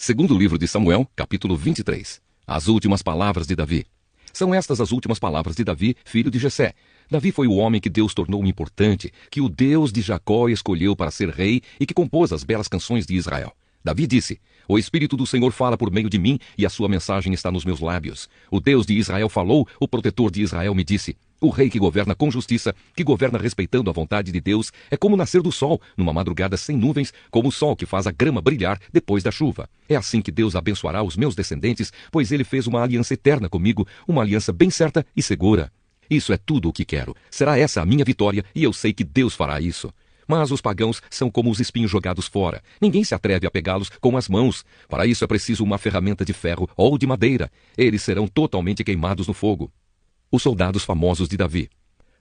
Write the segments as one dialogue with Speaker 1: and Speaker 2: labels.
Speaker 1: Segundo livro de Samuel, capítulo 23. As últimas palavras de Davi. São estas as últimas palavras de Davi, filho de Jessé. Davi foi o homem que Deus tornou importante, que o Deus de Jacó escolheu para ser rei e que compôs as belas canções de Israel. Davi disse: O Espírito do Senhor fala por meio de mim e a sua mensagem está nos meus lábios. O Deus de Israel falou, o protetor de Israel me disse: O rei que governa com justiça, que governa respeitando a vontade de Deus, é como o nascer do sol, numa madrugada sem nuvens, como o sol que faz a grama brilhar depois da chuva. É assim que Deus abençoará os meus descendentes, pois ele fez uma aliança eterna comigo, uma aliança bem certa e segura. Isso é tudo o que quero. Será essa a minha vitória e eu sei que Deus fará isso. Mas os pagãos são como os espinhos jogados fora. Ninguém se atreve a pegá-los com as mãos. Para isso é preciso uma ferramenta de ferro ou de madeira. Eles serão totalmente queimados no fogo. Os soldados famosos de Davi.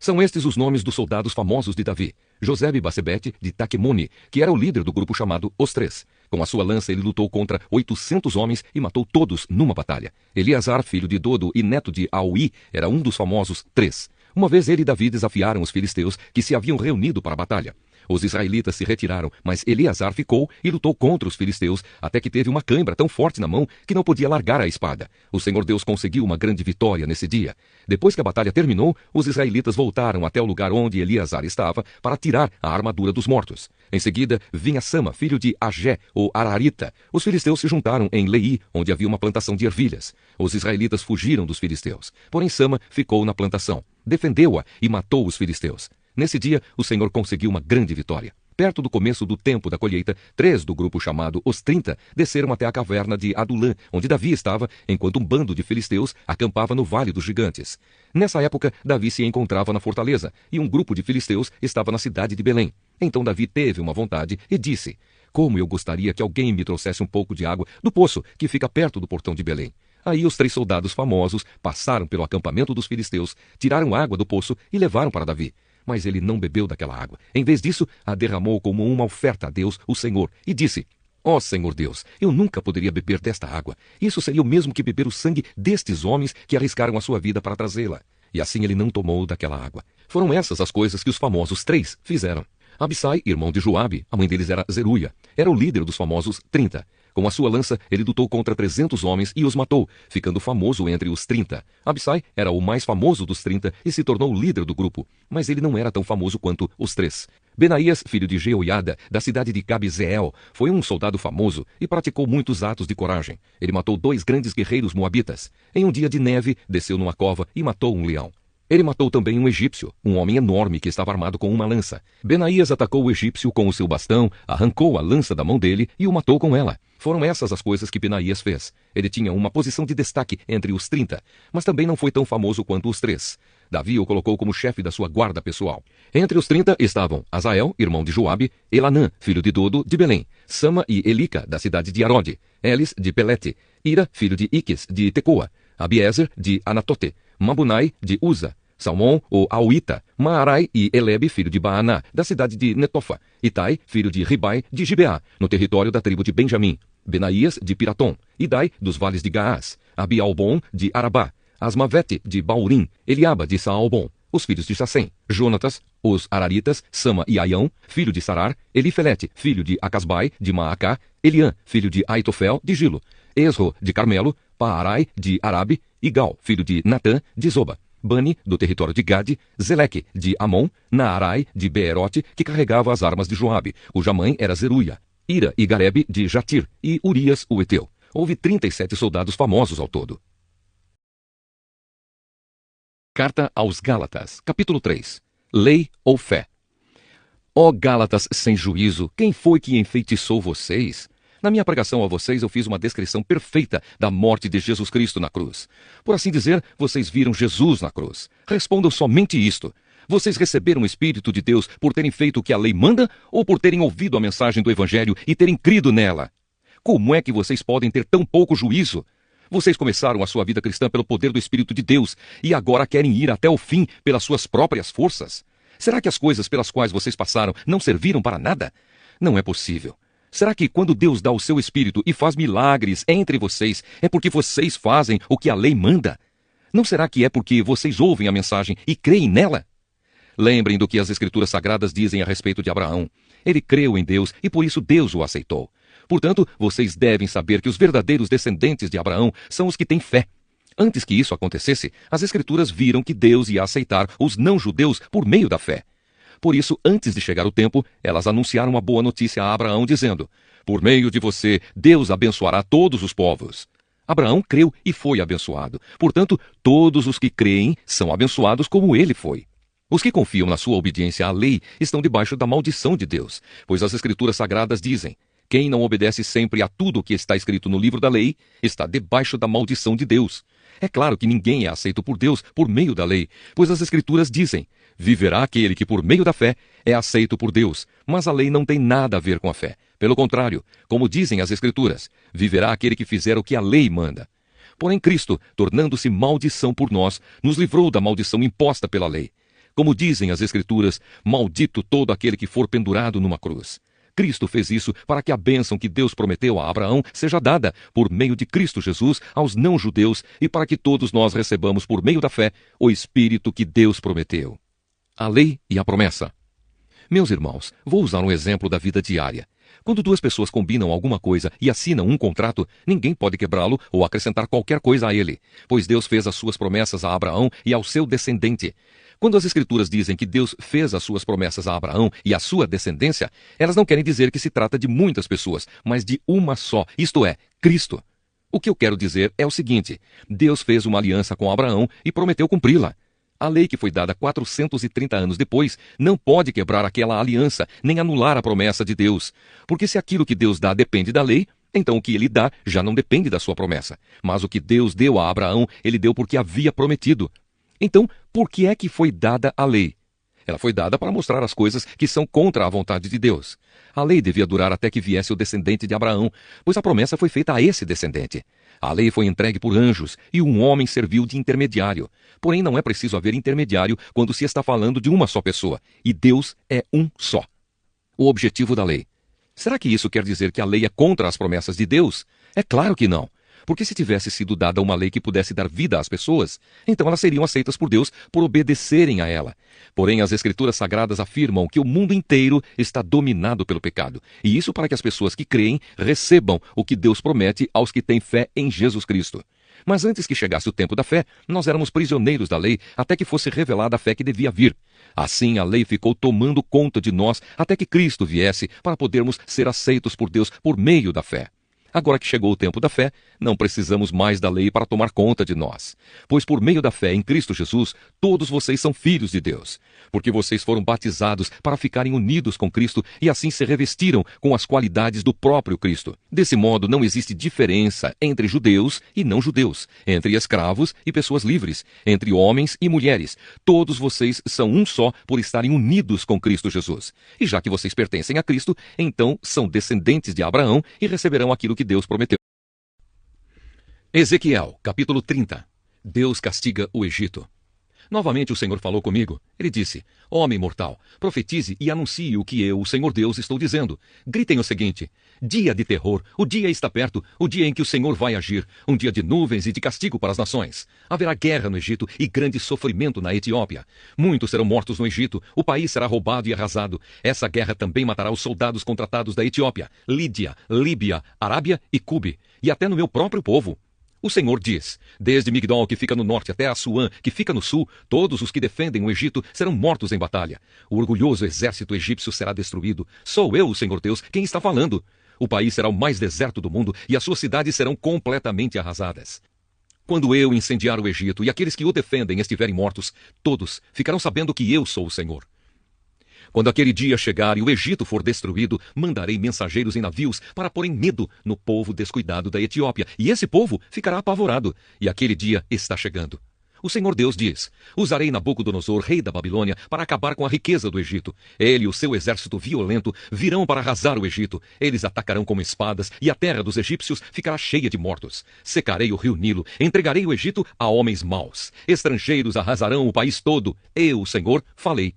Speaker 1: São estes os nomes dos soldados famosos de Davi. Josebe-Basebete de Taquemoni, que era o líder do grupo chamado Os Três. Com a sua lança ele lutou contra 800 homens e matou todos numa batalha. Eleazar, filho de Dodo e neto de Aui, era um dos famosos Três. Uma vez ele e Davi desafiaram os filisteus que se haviam reunido para a batalha. Os israelitas se retiraram, mas Eleazar ficou e lutou contra os filisteus, até que teve uma cãibra tão forte na mão que não podia largar a espada. O Senhor Deus conseguiu uma grande vitória nesse dia. Depois que a batalha terminou, os israelitas voltaram até o lugar onde Eleazar estava para tirar a armadura dos mortos. Em seguida, vinha Sama, filho de Agé, ou Ararita. Os filisteus se juntaram em Lei, onde havia uma plantação de ervilhas. Os israelitas fugiram dos filisteus. Porém, Sama ficou na plantação, defendeu-a e matou os filisteus. Nesse dia, o Senhor conseguiu uma grande vitória. Perto do começo do tempo da colheita, 3 do grupo chamado Os 30 desceram até a caverna de Adulã, onde Davi estava, enquanto um bando de filisteus acampava no Vale dos Gigantes. Nessa época, Davi se encontrava na fortaleza, e um grupo de filisteus estava na cidade de Belém. Então Davi teve uma vontade e disse: Como eu gostaria que alguém me trouxesse um pouco de água do poço que fica perto do portão de Belém. Aí os 3 soldados famosos passaram pelo acampamento dos filisteus, tiraram água do poço e levaram para Davi. Mas ele não bebeu daquela água. Em vez disso, a derramou como uma oferta a Deus, o Senhor, e disse: Ó Senhor Deus, eu nunca poderia beber desta água. Isso seria o mesmo que beber o sangue destes homens que arriscaram a sua vida para trazê-la. E assim ele não tomou daquela água. Foram essas as coisas que os famosos 3 fizeram. Abissai, irmão de Joabe, a mãe deles era Zeruia, era o líder dos famosos 30. Com a sua lança, ele lutou contra 300 homens e os matou, ficando famoso entre os 30. Abissai era o mais famoso dos 30 e se tornou o líder do grupo, mas ele não era tão famoso quanto os 3. Benaías, filho de Jeoiada, da cidade de Cabizeel, foi um soldado famoso e praticou muitos atos de coragem. Ele matou 2 grandes guerreiros moabitas. Em um dia de neve, desceu numa cova e matou um leão. Ele matou também um egípcio, um homem enorme que estava armado com uma lança. Benaías atacou o egípcio com o seu bastão, arrancou a lança da mão dele e o matou com ela. Foram essas as coisas que Benaías fez. Ele tinha uma posição de destaque entre os 30, mas também não foi tão famoso quanto os 3. Davi o colocou como chefe da sua guarda pessoal. Entre os 30 estavam Azael, irmão de Joabe, Elanã, filho de Dodo, de Belém, Sama e Elica, da cidade de Arode, Elis, de Pelete, Ira, filho de Iques, de Tecoa, Abiezer, de Anatote, Mabunai, de Uza, Salmão, ou Auita, Maarai e Elebe, filho de Baaná, da cidade de Netofa, Itai, filho de Ribai, de Gibeá, no território da tribo de Benjamim, Benaías, de Piratom, Idai, dos vales de Gaás, Abialbom, de Arabá, Asmavete, de Baurim, Eliaba, de Saalbom, os filhos de Sassém, Jonatas, os Araritas, Sama e Aião, filho de Sarar, Elifelete, filho de Acasbai, de Maacá, Eliã, filho de Aitofel, de Gilo, Esro, de Carmelo, Paarai, de Arabe, Igal, filho de Natã, de Zoba, Bani, do território de Gade, Zeleque, de Amon, Naarai, de Beerote, que carregava as armas de Joabe, cuja mãe era Zeruia, Ira e Garebe, de Jatir, e Urias, o Eteu. Houve 37 soldados famosos ao todo. Carta aos Gálatas, capítulo 3. Lei ou fé? Ó Gálatas sem juízo, quem foi que enfeitiçou vocês? Na minha pregação a vocês, eu fiz uma descrição perfeita da morte de Jesus Cristo na cruz. Por assim dizer, vocês viram Jesus na cruz. Respondam somente isto. Vocês receberam o Espírito de Deus por terem feito o que a lei manda ou por terem ouvido a mensagem do Evangelho e terem crido nela? Como é que vocês podem ter tão pouco juízo? Vocês começaram a sua vida cristã pelo poder do Espírito de Deus e agora querem ir até o fim pelas suas próprias forças? Será que as coisas pelas quais vocês passaram não serviram para nada? Não é possível. Será que quando Deus dá o seu Espírito e faz milagres entre vocês, é porque vocês fazem o que a lei manda? Não será que é porque vocês ouvem a mensagem e creem nela? Lembrem do que as Escrituras Sagradas dizem a respeito de Abraão. Ele creu em Deus e por isso Deus o aceitou. Portanto, vocês devem saber que os verdadeiros descendentes de Abraão são os que têm fé. Antes que isso acontecesse, as Escrituras viram que Deus ia aceitar os não-judeus por meio da fé. Por isso, antes de chegar o tempo, elas anunciaram uma boa notícia a Abraão, dizendo: por meio de você, Deus abençoará todos os povos. Abraão creu e foi abençoado. Portanto, todos os que creem são abençoados como ele foi. Os que confiam na sua obediência à lei estão debaixo da maldição de Deus, pois as Escrituras Sagradas dizem: quem não obedece sempre a tudo o que está escrito no livro da lei está debaixo da maldição de Deus. É claro que ninguém é aceito por Deus por meio da lei, pois as Escrituras dizem: viverá aquele que por meio da fé é aceito por Deus. Mas a lei não tem nada a ver com a fé. Pelo contrário, como dizem as Escrituras, viverá aquele que fizer o que a lei manda. Porém, Cristo, tornando-se maldição por nós, nos livrou da maldição imposta pela lei. Como dizem as Escrituras, maldito todo aquele que for pendurado numa cruz. Cristo fez isso para que a bênção que Deus prometeu a Abraão seja dada, por meio de Cristo Jesus, aos não-judeus e para que todos nós recebamos, por meio da fé, o Espírito que Deus prometeu. A lei e a promessa. Meus irmãos, vou usar um exemplo da vida diária. Quando duas pessoas combinam alguma coisa e assinam um contrato, ninguém pode quebrá-lo ou acrescentar qualquer coisa a ele, pois Deus fez as suas promessas a Abraão e ao seu descendente. Quando as Escrituras dizem que Deus fez as suas promessas a Abraão e à sua descendência, elas não querem dizer que se trata de muitas pessoas, mas de uma só, isto é, Cristo. O que eu quero dizer é o seguinte: Deus fez uma aliança com Abraão e prometeu cumpri-la. A lei que foi dada 430 anos depois não pode quebrar aquela aliança, nem anular a promessa de Deus. Porque se aquilo que Deus dá depende da lei, então o que ele dá já não depende da sua promessa. Mas o que Deus deu a Abraão, ele deu porque havia prometido. Então, por que é que foi dada a lei? Ela foi dada para mostrar as coisas que são contra a vontade de Deus. A lei devia durar até que viesse o descendente de Abraão, pois a promessa foi feita a esse descendente. A lei foi entregue por anjos e um homem serviu de intermediário. Porém, não é preciso haver intermediário quando se está falando de uma só pessoa, e Deus é um só. O objetivo da lei. Será que isso quer dizer que a lei é contra as promessas de Deus? É claro que não. Porque se tivesse sido dada uma lei que pudesse dar vida às pessoas, então elas seriam aceitas por Deus por obedecerem a ela. Porém, as Escrituras Sagradas afirmam que o mundo inteiro está dominado pelo pecado. E isso para que as pessoas que creem recebam o que Deus promete aos que têm fé em Jesus Cristo. Mas antes que chegasse o tempo da fé, nós éramos prisioneiros da lei até que fosse revelada a fé que devia vir. Assim, a lei ficou tomando conta de nós até que Cristo viesse para podermos ser aceitos por Deus por meio da fé. Agora que chegou o tempo da fé, não precisamos mais da lei para tomar conta de nós. Pois por meio da fé em Cristo Jesus, todos vocês são filhos de Deus. Porque vocês foram batizados para ficarem unidos com Cristo e assim se revestiram com as qualidades do próprio Cristo. Desse modo, não existe diferença entre judeus e não-judeus, entre escravos e pessoas livres, entre homens e mulheres. Todos vocês são um só por estarem unidos com Cristo Jesus. E já que vocês pertencem a Cristo, então são descendentes de Abraão e receberão aquilo que Deus prometeu. Ezequiel, capítulo 30. Deus castiga o Egito. Novamente o Senhor falou comigo. Ele disse: homem mortal, profetize e anuncie o que eu, o Senhor Deus, estou dizendo. Gritem o seguinte: dia de terror, o dia está perto, o dia em que o Senhor vai agir, um dia de nuvens e de castigo para as nações. Haverá guerra no Egito e grande sofrimento na Etiópia. Muitos serão mortos no Egito, o país será roubado e arrasado. Essa guerra também matará os soldados contratados da Etiópia, Lídia, Líbia, Arábia e Cube, e até no meu próprio povo. O Senhor diz: desde Migdol, que fica no norte, até Assuã, que fica no sul, todos os que defendem o Egito serão mortos em batalha. O orgulhoso exército egípcio será destruído. Sou eu, o Senhor Deus, quem está falando. O país será o mais deserto do mundo e as suas cidades serão completamente arrasadas. Quando eu incendiar o Egito e aqueles que o defendem estiverem mortos, todos ficarão sabendo que eu sou o Senhor. Quando aquele dia chegar e o Egito for destruído, mandarei mensageiros em navios para porem medo no povo descuidado da Etiópia, e esse povo ficará apavorado, e aquele dia está chegando. O Senhor Deus diz: usarei Nabucodonosor, rei da Babilônia, para acabar com a riqueza do Egito. Ele e o seu exército violento virão para arrasar o Egito. Eles atacarão como espadas, e a terra dos egípcios ficará cheia de mortos. Secarei o rio Nilo, entregarei o Egito a homens maus. Estrangeiros arrasarão o país todo. Eu, o Senhor, falei.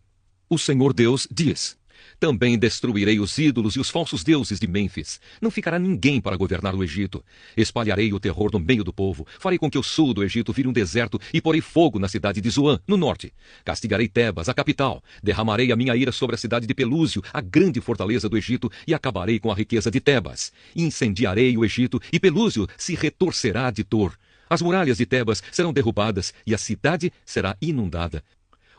Speaker 1: O Senhor Deus diz: Também destruirei os ídolos e os falsos deuses de Mênfis. Não ficará ninguém para governar o Egito. Espalharei o terror no meio do povo. Farei com que o sul do Egito vire um deserto e porei fogo na cidade de Zoan, no norte. Castigarei Tebas, a capital. Derramarei a minha ira sobre a cidade de Pelúsio, a grande fortaleza do Egito, e acabarei com a riqueza de Tebas. Incendiarei o Egito e Pelúsio se retorcerá de dor. As muralhas de Tebas serão derrubadas e a cidade será inundada.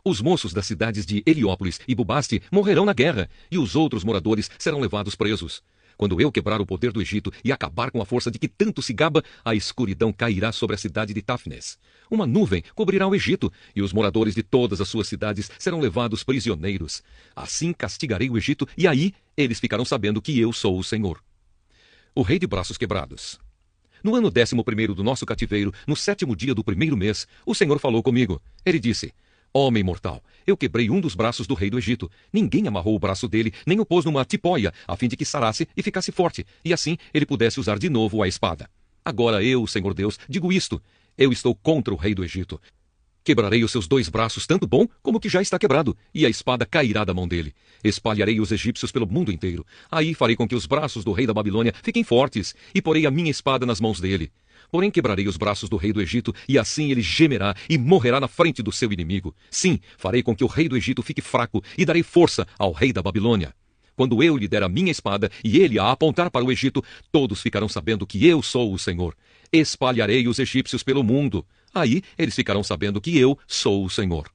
Speaker 1: Os moços das cidades de Heliópolis e Bubaste morrerão na guerra, e os outros moradores serão levados presos. Quando eu quebrar o poder do Egito e acabar com a força de que tanto se gaba, a escuridão cairá sobre a cidade de Táfnes. Uma nuvem cobrirá o Egito, e os moradores de todas as suas cidades serão levados prisioneiros. Assim castigarei o Egito, e aí eles ficarão sabendo que eu sou o Senhor. O rei de braços quebrados. No ano 11º do nosso cativeiro, no 7º dia do 1º mês, o Senhor falou comigo. Ele disse: Homem mortal, eu quebrei um dos braços do rei do Egito. Ninguém amarrou o braço dele, nem o pôs numa tipóia, a fim de que sarasse e ficasse forte, e assim ele pudesse usar de novo a espada. Agora eu, Senhor Deus, digo isto: eu estou contra o rei do Egito. Quebrarei os seus 2 braços, tanto bom como o que já está quebrado, e a espada cairá da mão dele. Espalharei os egípcios pelo mundo inteiro. Aí farei com que os braços do rei da Babilônia fiquem fortes, e porei a minha espada nas mãos dele. Porém quebrarei os braços do rei do Egito, e assim ele gemerá e morrerá na frente do seu inimigo. Sim, farei com que o rei do Egito fique fraco, e darei força ao rei da Babilônia. Quando eu lhe der a minha espada, e ele a apontar para o Egito, todos ficarão sabendo que eu sou o Senhor. Espalharei os egípcios pelo mundo. Aí eles ficarão sabendo que eu sou o Senhor.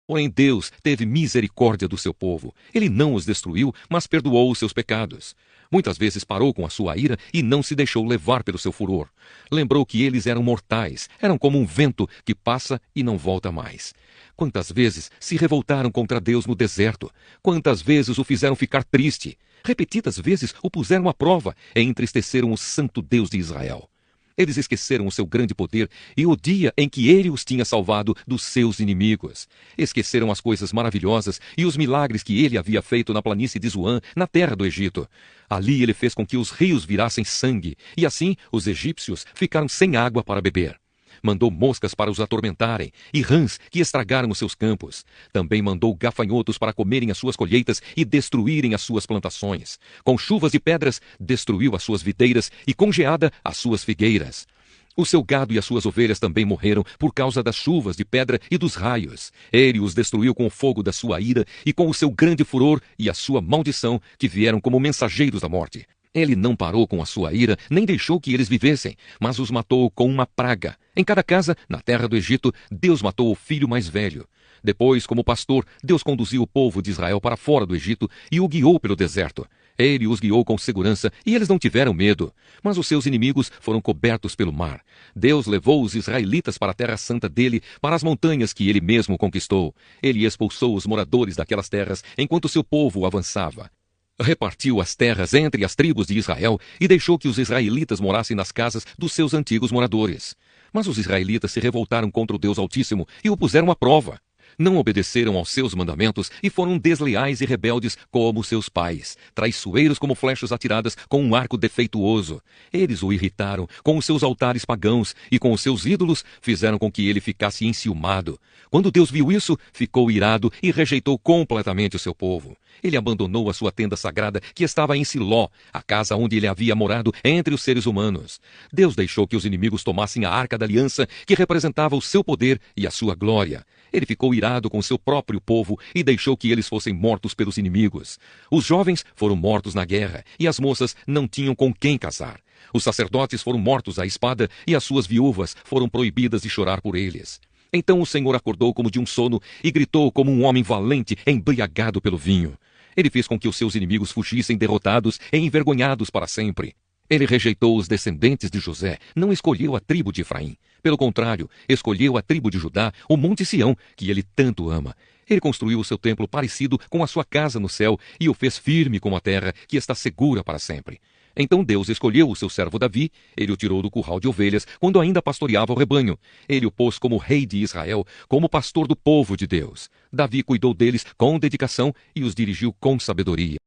Speaker 1: Porém Deus teve misericórdia do seu povo. Ele não os destruiu, mas perdoou os seus pecados. Muitas vezes parou com a sua ira e não se deixou levar pelo seu furor. Lembrou que eles eram mortais, eram como um vento que passa e não volta mais. Quantas vezes se revoltaram contra Deus no deserto? Quantas vezes o fizeram ficar triste? Repetidas vezes o puseram à prova e entristeceram o santo Deus de Israel. Eles esqueceram o seu grande poder e o dia em que ele os tinha salvado dos seus inimigos. Esqueceram as coisas maravilhosas e os milagres que ele havia feito na planície de Zoan, na terra do Egito. Ali ele fez com que os rios virassem sangue, e assim os egípcios ficaram sem água para beber. Mandou moscas para os atormentarem, e rãs que estragaram os seus campos. Também mandou gafanhotos para comerem as suas colheitas e destruírem as suas plantações. Com chuvas e pedras, destruiu as suas videiras e com geada as suas figueiras. O seu gado e as suas ovelhas também morreram por causa das chuvas de pedra e dos raios. Ele os destruiu com o fogo da sua ira e com o seu grande furor e a sua maldição, que vieram como mensageiros da morte. Ele não parou com a sua ira, nem deixou que eles vivessem, mas os matou com uma praga. Em cada casa, na terra do Egito, Deus matou o filho mais velho. Depois, como pastor, Deus conduziu o povo de Israel para fora do Egito e o guiou pelo deserto. Ele os guiou com segurança e eles não tiveram medo. Mas os seus inimigos foram cobertos pelo mar. Deus levou os israelitas para a terra santa dele, para as montanhas que ele mesmo conquistou. Ele expulsou os moradores daquelas terras enquanto seu povo avançava. Repartiu as terras entre as tribos de Israel e deixou que os israelitas morassem nas casas dos seus antigos moradores. Mas os israelitas se revoltaram contra o Deus Altíssimo e o puseram à prova. Não obedeceram aos seus mandamentos e foram desleais e rebeldes como seus pais, traiçoeiros como flechas atiradas com um arco defeituoso. Eles o irritaram com os seus altares pagãos e com os seus ídolos fizeram com que ele ficasse enciumado. Quando Deus viu isso, ficou irado e rejeitou completamente o seu povo. Ele abandonou a sua tenda sagrada que estava em Siló, a casa onde ele havia morado entre os seres humanos. Deus deixou que os inimigos tomassem a arca da aliança, que representava o seu poder e a sua glória. Ele ficou irado com seu próprio povo e deixou que eles fossem mortos pelos inimigos. Os jovens foram mortos na guerra e as moças não tinham com quem casar. Os sacerdotes foram mortos à espada e as suas viúvas foram proibidas de chorar por eles. Então o Senhor acordou como de um sono e gritou como um homem valente, embriagado pelo vinho. Ele fez com que os seus inimigos fugissem derrotados e envergonhados para sempre. Ele rejeitou os descendentes de José, não escolheu a tribo de Efraim. Pelo contrário, escolheu a tribo de Judá, o Monte Sião, que ele tanto ama. Ele construiu o seu templo parecido com a sua casa no céu e o fez firme como a terra, que está segura para sempre. Então Deus escolheu o seu servo Davi, ele o tirou do curral de ovelhas, quando ainda pastoreava o rebanho. Ele o pôs como rei de Israel, como pastor do povo de Deus. Davi cuidou deles com dedicação e os dirigiu com sabedoria.